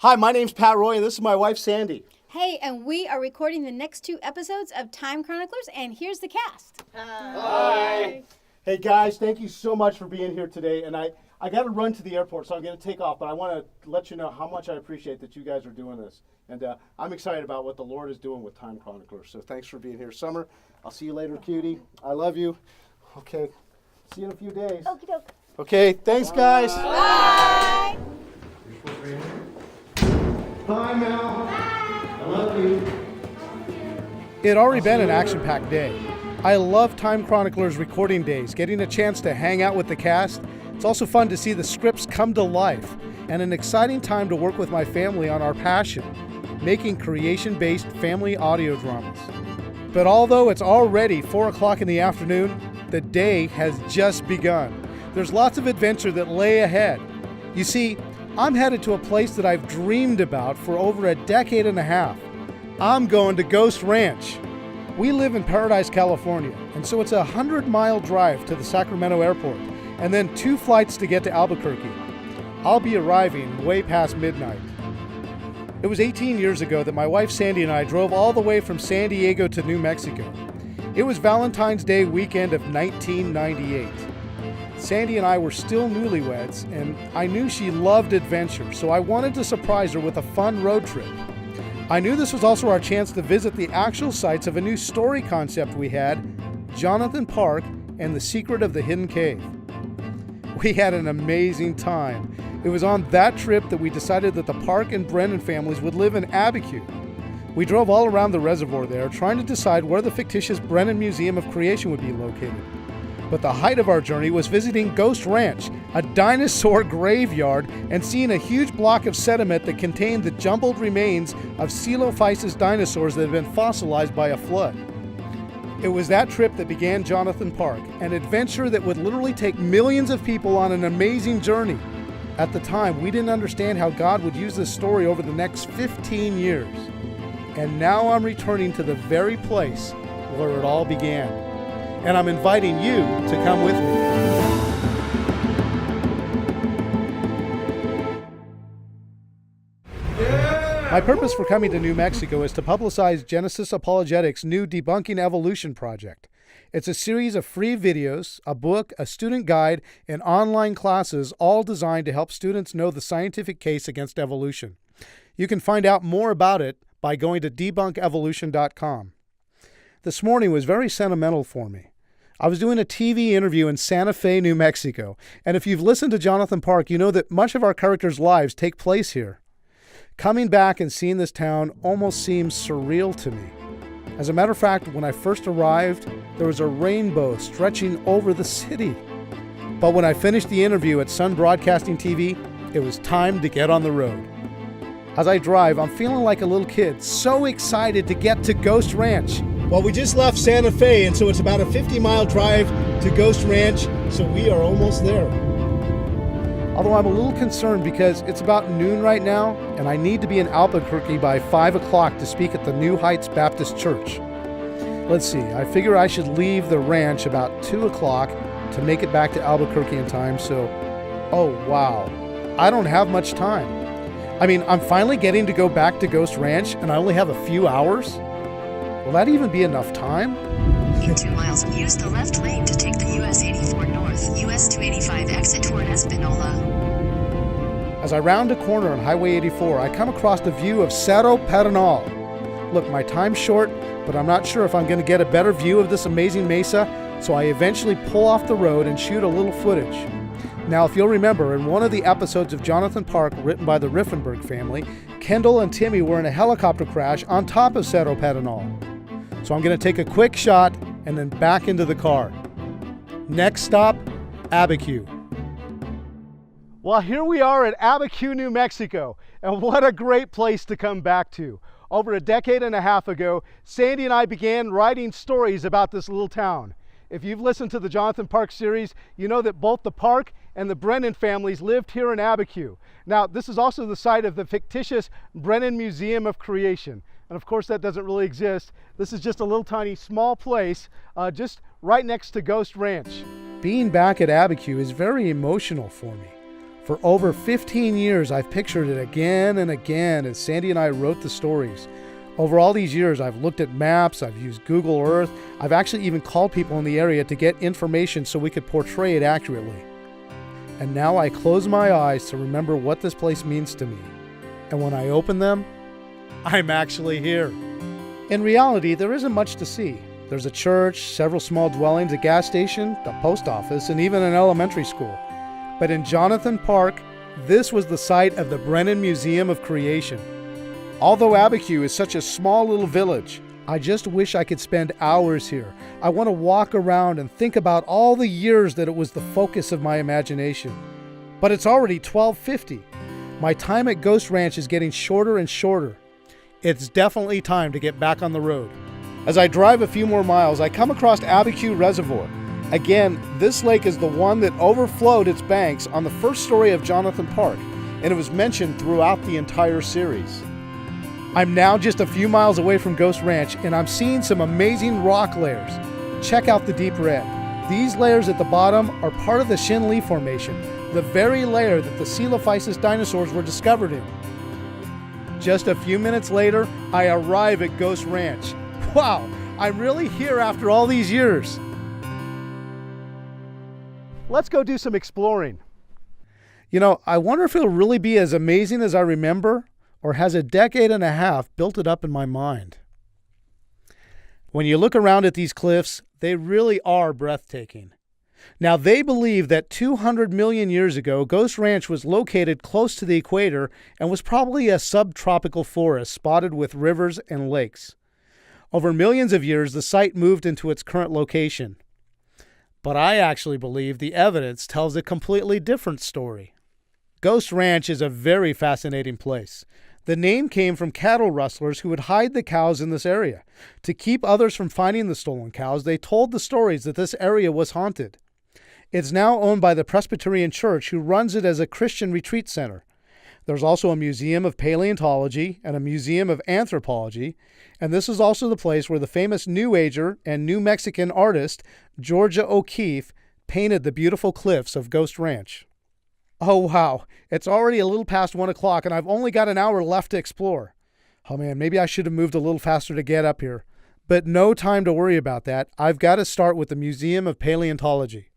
Hi, my name's Pat Roy, and this is my wife, Sandy. Hey, and we are recording the next 2 episodes of Time Chroniclers, and here's the cast. Hi. Hey, guys, thank you so much for being here today. And I got to run to the airport, so I'm going to take off. But I want to let you know how much I appreciate that you guys are doing this. And I'm excited about what the Lord is doing with Time Chroniclers. So thanks for being here, Summer. I'll see you later, cutie. I love you. Okay, see you in a few days. Okie doke. Okay, thanks, guys. Bye. Bye, Mel. Bye. I love you. It had already been an action-packed day. I love Time Chroniclers recording days, getting a chance to hang out with the cast. It's also fun to see the scripts come to life, and an exciting time to work with my family on our passion, making creation-based family audio dramas. But although it's already 4 o'clock in the afternoon, the day has just begun. There's lots of adventure that lay ahead. You see, I'm headed to a place that I've dreamed about for over a decade and a half. I'm going to Ghost Ranch. We live in Paradise, California, and so it's a 100-mile drive to the Sacramento airport, and then 2 flights to get to Albuquerque. I'll be arriving way past midnight. It was 18 years ago that my wife Sandy and I drove all the way from San Diego to New Mexico. It was Valentine's Day weekend of 1998. Sandy and I were still newlyweds, and I knew she loved adventure, so I wanted to surprise her with a fun road trip. I knew this was also our chance to visit the actual sites of a new story concept we had, Jonathan Park and the Secret of the Hidden Cave. We had an amazing time. It was on that trip that we decided that the Park and Brennan families would live in Abiquiu. We drove all around the reservoir there, trying to decide where the fictitious Brennan Museum of Creation would be located. But the height of our journey was visiting Ghost Ranch, a dinosaur graveyard, and seeing a huge block of sediment that contained the jumbled remains of Coelophysis dinosaurs that had been fossilized by a flood. It was that trip that began Jonathan Park, an adventure that would literally take millions of people on an amazing journey. At the time, we didn't understand how God would use this story over the next 15 years. And now I'm returning to the very place where it all began. And I'm inviting you to come with me. My purpose for coming to New Mexico is to publicize Genesis Apologetics' new Debunking Evolution project. It's a series of free videos, a book, a student guide, and online classes, all designed to help students know the scientific case against evolution. You can find out more about it by going to debunkevolution.com. This morning was very sentimental for me. I was doing a TV interview in Santa Fe, New Mexico, and if you've listened to Jonathan Park, you know that much of our characters' lives take place here. Coming back and seeing this town almost seems surreal to me. As a matter of fact, when I first arrived, there was a rainbow stretching over the city. But when I finished the interview at Sun Broadcasting TV, it was time to get on the road. As I drive, I'm feeling like a little kid, so excited to get to Ghost Ranch. Well, we just left Santa Fe, and so it's about a 50-mile drive to Ghost Ranch, so we are almost there. Although I'm a little concerned because it's about noon right now, and I need to be in Albuquerque by 5 o'clock to speak at the New Heights Baptist Church. Let's see, I figure I should leave the ranch about 2 o'clock to make it back to Albuquerque in time, so, oh wow, I don't have much time. I mean, I'm finally getting to go back to Ghost Ranch, and I only have a few hours? Will that even be enough time? In 2 miles, use the left lane to take the US 84 north, US 285 exit toward Espanola. As I round a corner on Highway 84, I come across the view of Cerro Pedernal. Look, my time's short, but I'm not sure if I'm going to get a better view of this amazing mesa, so I eventually pull off the road and shoot a little footage. Now, if you'll remember, in one of the episodes of Jonathan Park written by the Riffenberg family, Kendall and Timmy were in a helicopter crash on top of Cerro Pedernal. So I'm going to take a quick shot and then back into the car. Next stop, Abiquiu. Well, here we are at Abiquiu, New Mexico, and what a great place to come back to. Over a decade and a half ago, Sandy and I began writing stories about this little town. If you've listened to the Jonathan Park series, you know that both the Park and the Brennan families lived here in Abiquiu. Now, this is also the site of the fictitious Brennan Museum of Creation. And of course, that doesn't really exist. This is just a little tiny small place just right next to Ghost Ranch. Being back at Abiquiu is very emotional for me. For over 15 years, I've pictured it again and again as Sandy and I wrote the stories. Over all these years, I've looked at maps, I've used Google Earth, I've actually even called people in the area to get information so we could portray it accurately. And now I close my eyes to remember what this place means to me. And when I open them, I'm actually here. In reality, there isn't much to see. There's a church, several small dwellings, a gas station, a post office, and even an elementary school. But in Jonathan Park, this was the site of the Brennan Museum of Creation. Although Abiquiu is such a small little village, I just wish I could spend hours here. I want to walk around and think about all the years that it was the focus of my imagination. But it's already 12:50. My time at Ghost Ranch is getting shorter and shorter. It's definitely time to get back on the road. As I drive a few more miles, I come across Abiquiu Reservoir. Again, this lake is the one that overflowed its banks on the first story of Jonathan Park, and it was mentioned throughout the entire series. I'm now just a few miles away from Ghost Ranch, and I'm seeing some amazing rock layers. Check out the deep red. These layers at the bottom are part of the Shinli Formation, the very layer that the Coelophysis dinosaurs were discovered in. Just a few minutes later, I arrive at Ghost Ranch. Wow, I'm really here after all these years. Let's go do some exploring. You know, I wonder if it'll really be as amazing as I remember, or has a decade and a half built it up in my mind. When you look around at these cliffs, they really are breathtaking. Now, they believe that 200 million years ago, Ghost Ranch was located close to the equator and was probably a subtropical forest spotted with rivers and lakes. Over millions of years, the site moved into its current location. But I actually believe the evidence tells a completely different story. Ghost Ranch is a very fascinating place. The name came from cattle rustlers who would hide the cows in this area. To keep others from finding the stolen cows, they told the stories that this area was haunted. It's now owned by the Presbyterian Church, who runs it as a Christian retreat center. There's also a museum of paleontology and a museum of anthropology, and this is also the place where the famous New Ager and New Mexican artist Georgia O'Keeffe painted the beautiful cliffs of Ghost Ranch. Oh wow, it's already a little past 1 o'clock and I've only got an hour left to explore. Oh man, maybe I should have moved a little faster to get up here. But no time to worry about that. I've got to start with the Museum of Paleontology.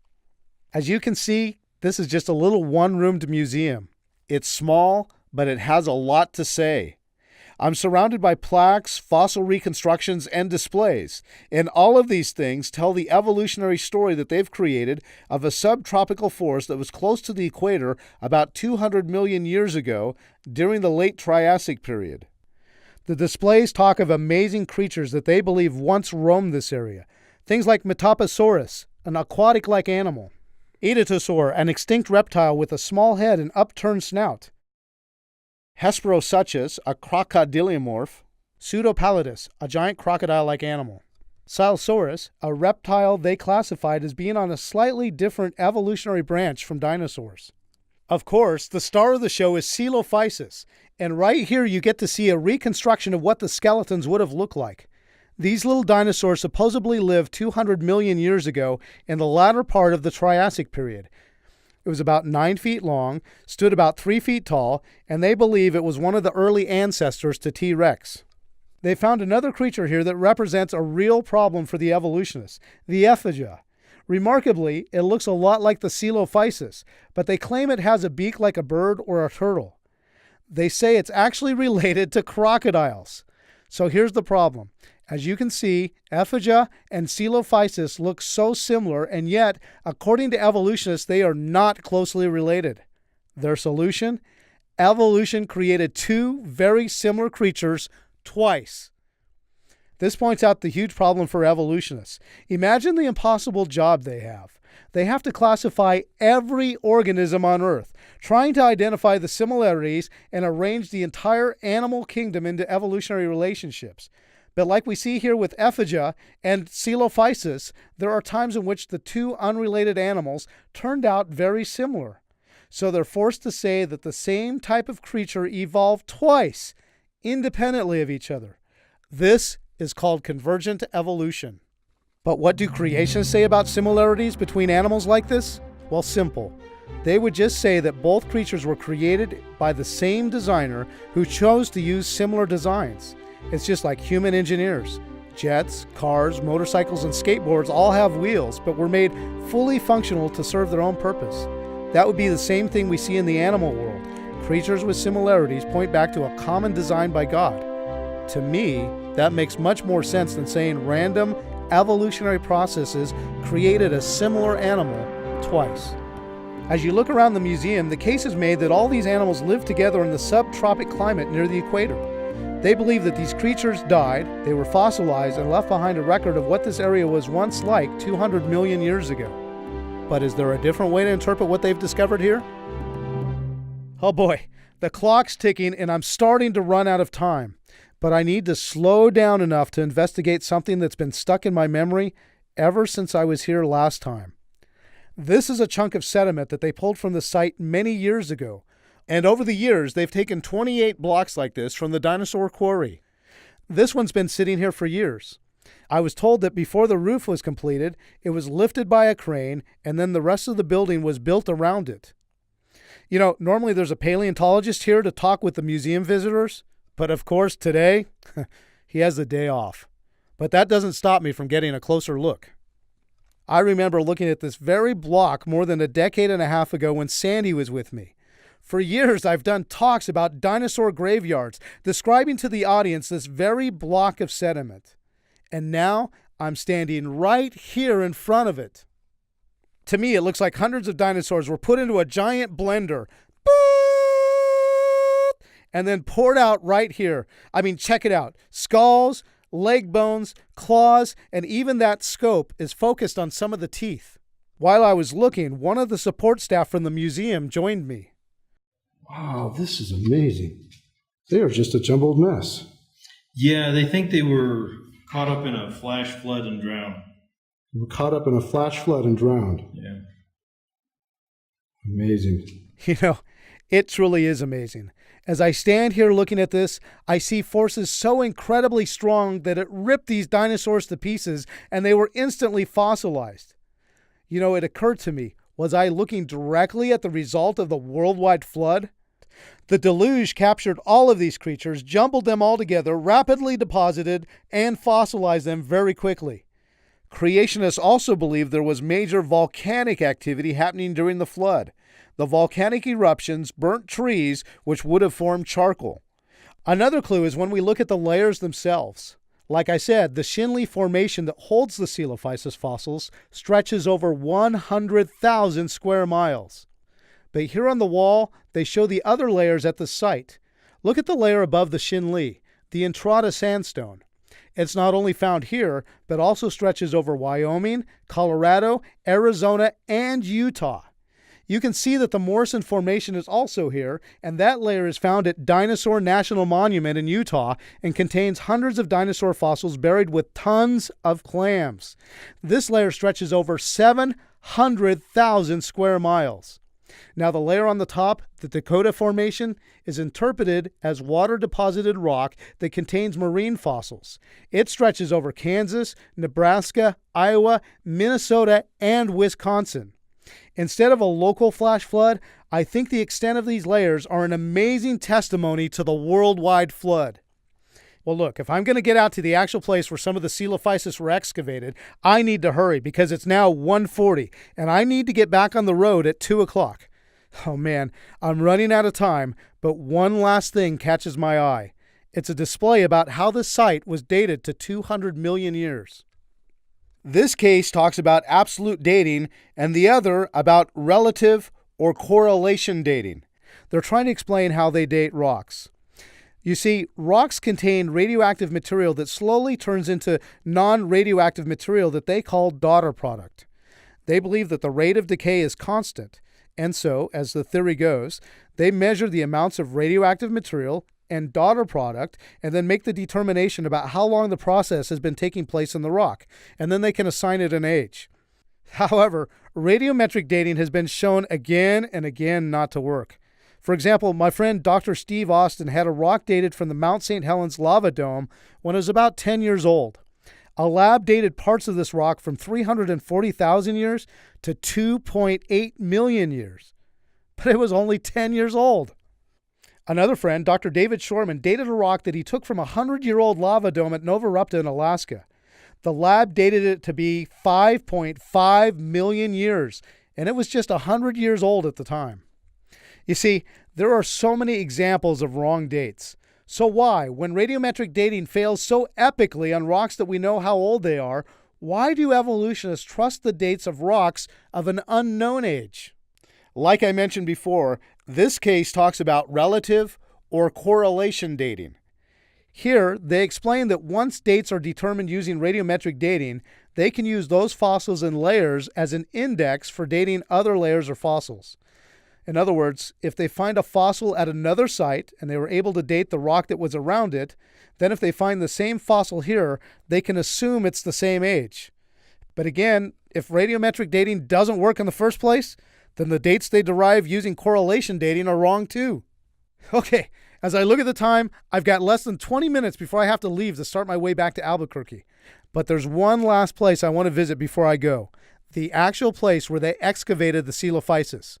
As you can see, this is just a little one-roomed museum. It's small, but it has a lot to say. I'm surrounded by plaques, fossil reconstructions, and displays, and all of these things tell the evolutionary story that they've created of a subtropical forest that was close to the equator about 200 million years ago during the late Triassic period. The displays talk of amazing creatures that they believe once roamed this area, things like Metaposaurus, an aquatic-like animal, Editasaur, an extinct reptile with a small head and upturned snout, Hesperosuchus, a crocodiliomorph, Pseudopalidus, a giant crocodile-like animal, Silosaurus, a reptile they classified as being on a slightly different evolutionary branch from dinosaurs. Of course, the star of the show is Coelophysis, and right here you get to see a reconstruction of what the skeletons would have looked like. These little dinosaurs supposedly lived 200 million years ago in the latter part of the Triassic period. It was about 9 feet long, stood about 3 feet tall, and they believe it was one of the early ancestors to T-Rex. They found another creature here that represents a real problem for the evolutionists, the Ephiga. Remarkably, it looks a lot like the Coelophysis, but they claim it has a beak like a bird or a turtle. They say it's actually related to crocodiles. So here's the problem. As you can see, Ephiga and Coelophysis look so similar, and yet, according to evolutionists, they are not closely related. Their solution? Evolution created two very similar creatures twice. This points out the huge problem for evolutionists. Imagine the impossible job they have. They have to classify every organism on Earth, trying to identify the similarities and arrange the entire animal kingdom into evolutionary relationships. But like we see here with Ephiga and Coelophysis, there are times in which the two unrelated animals turned out very similar. So they're forced to say that the same type of creature evolved twice, independently of each other. This is called convergent evolution. But what do creationists say about similarities between animals like this? Well, simple. They would just say that both creatures were created by the same designer who chose to use similar designs. It's just like human engineers. Jets, cars, motorcycles, and skateboards all have wheels, but were made fully functional to serve their own purpose. That would be the same thing we see in the animal world. Creatures with similarities point back to a common design by God. To me, that makes much more sense than saying random evolutionary processes created a similar animal twice. As you look around the museum, the case is made that all these animals live together in the subtropic climate near the equator. They believe that these creatures died, they were fossilized, and left behind a record of what this area was once like 200 million years ago. But is there a different way to interpret what they've discovered here? Oh boy, the clock's ticking and I'm starting to run out of time. But I need to slow down enough to investigate something that's been stuck in my memory ever since I was here last time. This is a chunk of sediment that they pulled from the site many years ago. And over the years, they've taken 28 blocks like this from the Dinosaur quarry. This one's been sitting here for years. I was told that before the roof was completed, it was lifted by a crane, and then the rest of the building was built around it. You know, normally there's a paleontologist here to talk with the museum visitors, but of course today, he has the day off. But that doesn't stop me from getting a closer look. I remember looking at this very block more than a decade and a half ago when Sandy was with me. For years, I've done talks about dinosaur graveyards, describing to the audience this very block of sediment. And now I'm standing right here in front of it. To me, it looks like hundreds of dinosaurs were put into a giant blender, and then poured out right here. I mean, check it out. Skulls, leg bones, claws, and even that scope is focused on some of the teeth. While I was looking, one of the support staff from the museum joined me. Wow, this is amazing. They are just a jumbled mess. Yeah, they think they were caught up in a flash flood and drowned. They were caught up in a flash flood and drowned. Yeah. Amazing. You know, it truly is amazing. As I stand here looking at this, I see forces so incredibly strong that it ripped these dinosaurs to pieces and they were instantly fossilized. You know, it occurred to me, was I looking directly at the result of the worldwide flood? The deluge captured all of these creatures, jumbled them all together, rapidly deposited, and fossilized them very quickly. Creationists also believe there was major volcanic activity happening during the flood. The volcanic eruptions burnt trees, which would have formed charcoal. Another clue is when we look at the layers themselves. Like I said, the Shinli Formation that holds the Coelophysis fossils stretches over 100,000 square miles. But here on the wall, they show the other layers at the site. Look at the layer above the Shinli, the Entrada sandstone. It's not only found here, but also stretches over Wyoming, Colorado, Arizona, and Utah. You can see that the Morrison Formation is also here, and that layer is found at Dinosaur National Monument in Utah and contains hundreds of dinosaur fossils buried with tons of clams. This layer stretches over 700,000 square miles. Now, the layer on the top, the Dakota Formation, is interpreted as water-deposited rock that contains marine fossils. It stretches over Kansas, Nebraska, Iowa, Minnesota, and Wisconsin. Instead of a local flash flood, I think the extent of these layers are an amazing testimony to the worldwide flood. Well, look, if I'm going to get out to the actual place where some of the Coelophysis were excavated, I need to hurry because it's now 1:40, and I need to get back on the road at 2 o'clock. Oh man, I'm running out of time, but one last thing catches my eye. It's a display about how the site was dated to 200 million years. This case talks about absolute dating, and the other about relative or correlation dating. They're trying to explain how they date rocks. You see, rocks contain radioactive material that slowly turns into non-radioactive material that they call daughter product. They believe that the rate of decay is constant, and so, as the theory goes, they measure the amounts of radioactive material and daughter product and then make the determination about how long the process has been taking place in the rock, and then they can assign it an age. However, radiometric dating has been shown again and again not to work. For example, my friend Dr. Steve Austin had a rock dated from the Mount St. Helens lava dome when it was about 10 years old. A lab dated parts of this rock from 340,000 years to 2.8 million years. but it was only 10 years old. Another friend, Dr. David Shorman, dated a rock that he took from a 100-year-old lava dome at Nova Rupta in Alaska. The lab dated it to be 5.5 million years, and it was just 100 years old at the time. You see, there are so many examples of wrong dates. So why, when radiometric dating fails so epically on rocks that we know how old they are, why do evolutionists trust the dates of rocks of an unknown age? Like I mentioned before, this case talks about relative or correlation dating. Here, they explain that once dates are determined using radiometric dating, they can use those fossils and layers as an index for dating other layers or fossils. In other words, if they find a fossil at another site and they were able to date the rock that was around it, then if they find the same fossil here, they can assume it's the same age. But again, if radiometric dating doesn't work in the first place, then the dates they derive using correlation dating are wrong too. Okay, as I look at the time, I've got less than 20 minutes before I have to leave to start my way back to Albuquerque. But there's one last place I want to visit before I go. The actual place where they excavated the coelophysis.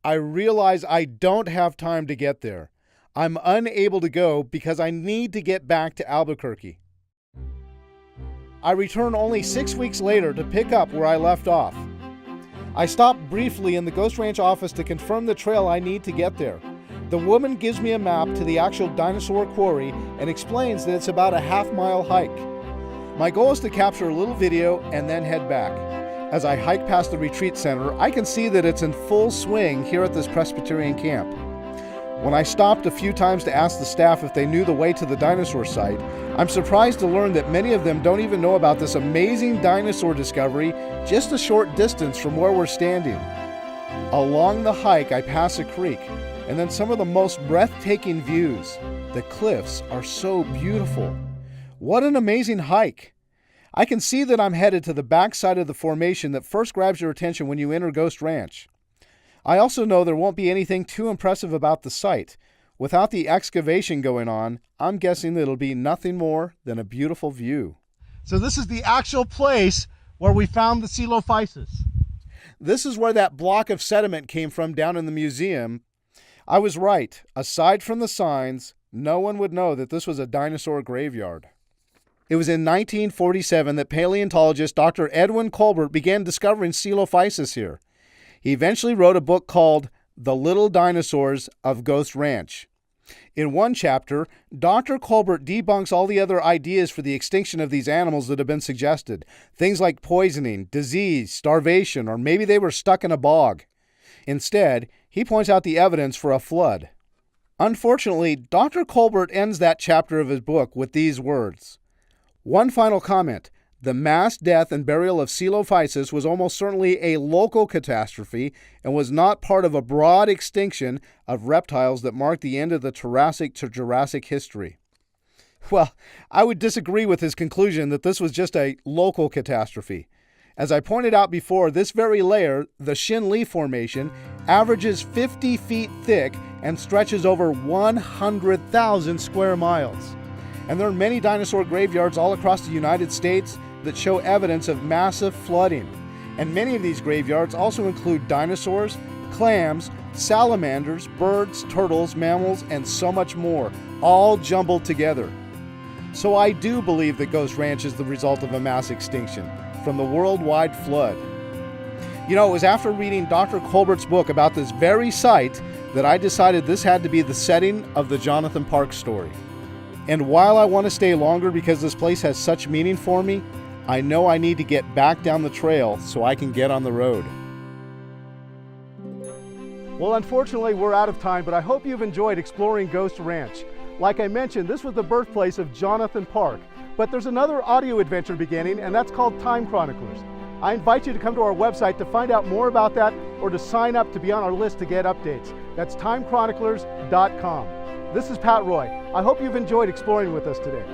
I realize I don't have time to get there. I'm unable to go because I need to get back to Albuquerque. I return only 6 weeks later to pick up where I left off. I stop briefly in the Ghost Ranch office to confirm the trail I need to get there. The woman gives me a map to the actual Dinosaur quarry and explains that it's about a half-mile hike. My goal is to capture a little video and then head back. As I hike past the retreat center, I can see that it's in full swing here at this Presbyterian camp. When I stopped a few times to ask the staff if they knew the way to the dinosaur site, I'm surprised to learn that many of them don't even know about this amazing dinosaur discovery just a short distance from where we're standing. Along the hike, I pass a creek, and then some of the most breathtaking views. The cliffs are so beautiful. What an amazing hike! I can see that I'm headed to the back side of the formation that first grabs your attention when you enter Ghost Ranch. I also know there won't be anything too impressive about the site. Without the excavation going on, I'm guessing that it'll be nothing more than a beautiful view. So this is the actual place where we found the coelophysis. This is where that block of sediment came from down in the museum. I was right. Aside from the signs, no one would know that this was a dinosaur graveyard. It was in 1947 that paleontologist Dr. Edwin Colbert began discovering coelophysis here. He eventually wrote a book called The Little Dinosaurs of Ghost Ranch. In one chapter, Dr. Colbert debunks all the other ideas for the extinction of these animals that have been suggested. Things like poisoning, disease, starvation, or maybe they were stuck in a bog. Instead, he points out the evidence for a flood. Unfortunately, Dr. Colbert ends that chapter of his book with these words. One final comment. The mass death and burial of coelophysis was almost certainly a local catastrophe and was not part of a broad extinction of reptiles that marked the end of the Triassic to Jurassic history. Well, I would disagree with his conclusion that this was just a local catastrophe. As I pointed out before, this very layer, the Shin-Lee Formation, averages 50 feet thick and stretches over 100,000 square miles. And there are many dinosaur graveyards all across the United States that show evidence of massive flooding. And many of these graveyards also include dinosaurs, clams, salamanders, birds, turtles, mammals, and so much more, all jumbled together. So I do believe that Ghost Ranch is the result of a mass extinction from the worldwide flood. You know, it was after reading Dr. Colbert's book about this very site that I decided this had to be the setting of the Jonathan Park story. And while I want to stay longer because this place has such meaning for me, I know I need to get back down the trail so I can get on the road. Well, unfortunately, we're out of time, but I hope you've enjoyed exploring Ghost Ranch. Like I mentioned, this was the birthplace of Jonathan Park, but there's another audio adventure beginning, and that's called Time Chroniclers. I invite you to come to our website to find out more about that or to sign up to be on our list to get updates. That's timechroniclers.com. This is Pat Roy. I hope you've enjoyed exploring with us today.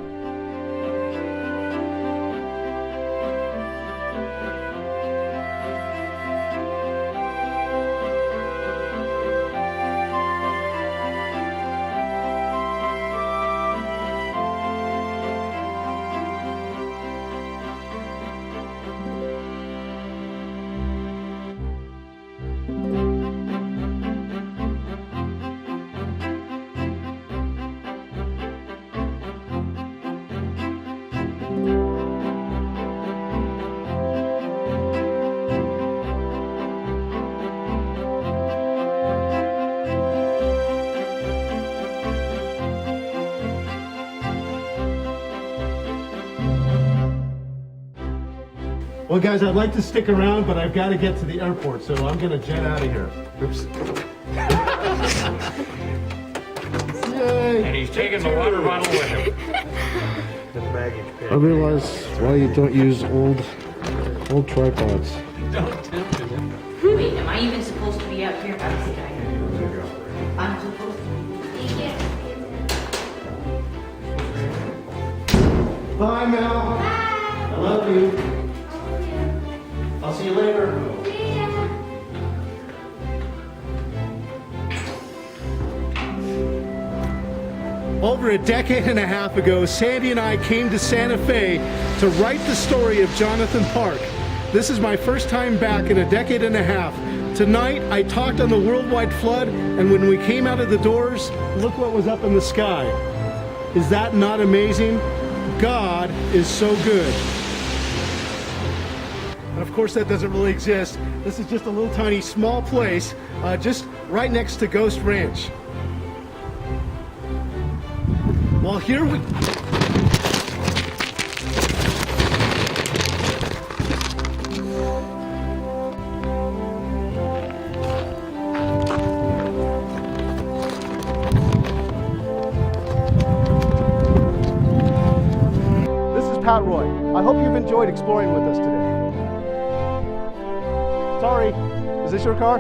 Well, guys, I'd like to stick around, but I've got to get to the airport, so I'm going to jet out of here. Oops. Yay. And he's taking the water bottle with him. I realize why you don't use old tripods. Wait, am I even supposed to be out here? I don't think I am. I'm supposed to be. Bye, Mel. I love you. I'll see you later. Over a decade and a half ago, Sandy and I came to Santa Fe to write the story of Jonathan Park. This is my first time back in a decade and a half. Tonight, I talked on the worldwide flood, and when we came out of the doors, look what was up in the sky. Is that not amazing? God is so good. And of course, that doesn't really exist. This is just a little tiny small place, just right next to Ghost Ranch. Well, here we... This is Pat Roy. I hope you've enjoyed exploring with us today. Sorry, is this your car?